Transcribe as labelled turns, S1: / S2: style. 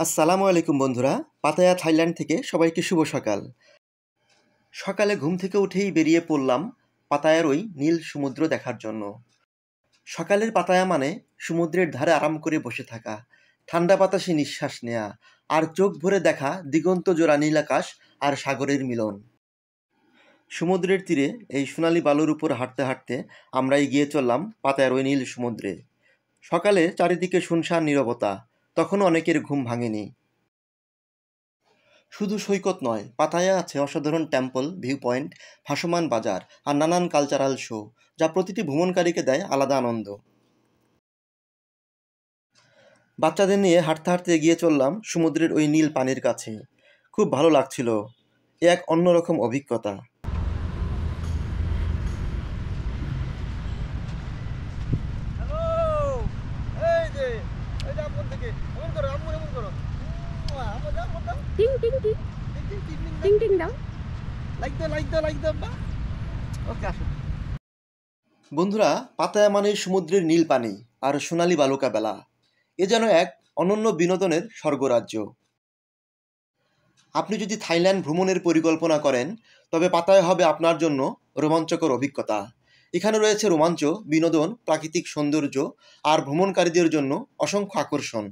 S1: আসসালামু আলাইকুম বন্ধুরা। পাতায়া থাইল্যান্ড থেকে সবাইকে শুভ সকাল। সকালে ঘুম থেকে উঠেই বেরিয়ে পড়লাম পাতায়ার ওই নীল সমুদ্র দেখার জন্য। সকালের পাতায়া মানে সমুদ্রের ধারে আরাম করে বসে থাকা, ঠান্ডা বাতাসে নিঃশ্বাস নেয়া, আর চোখ ভরে দেখা দিগন্ত জোড়া নীল আকাশ আর সাগরের মিলন। সমুদ্রের তীরে এই সোনালি বালুর উপর হাঁটতে হাঁটতে আমরা এগিয়ে চললাম পাতায়ার ওই নীল সমুদ্রে। সকালে চারিদিকে শুনশান নীরবতা, তখনও অনেকের ঘুম ভাঙেনি। শুধু সৈকত নয়, পাতায়ায় আছে অসাধারণ টেম্পল, ভিউ পয়েন্ট, ভাসমান বাজার আর নানান কালচারাল শো, যা প্রতিটি ভ্রমণকারীকে দেয় আলাদা আনন্দ। বাচ্চাদের নিয়ে হাঁটতে হাঁটতে এগিয়ে চললাম সমুদ্রের ওই নীল পানির কাছে। খুব ভালো লাগছিল, এ এক অন্যরকম অভিজ্ঞতা।
S2: টিং টিং টিং টিং টিং দাও।
S1: বন্ধুরা, পাতায়া মানে সমুদ্রের নীল পানি আর সোনালি বালুকা বেলা। এ যেন এক অনন্য বিনোদনের স্বর্গরাজ্য। আপনি যদি থাইল্যান্ড ভ্রমণের পরিকল্পনা করেন, তবে পাতায়া হবে আপনার জন্য রোমাঞ্চকর অভিজ্ঞতা। এখানে রয়েছে রোমাঞ্চ, বিনোদন, প্রাকৃতিক সৌন্দর্য আর ভ্রমণকারীদের জন্য অসংখ্য আকর্ষণ।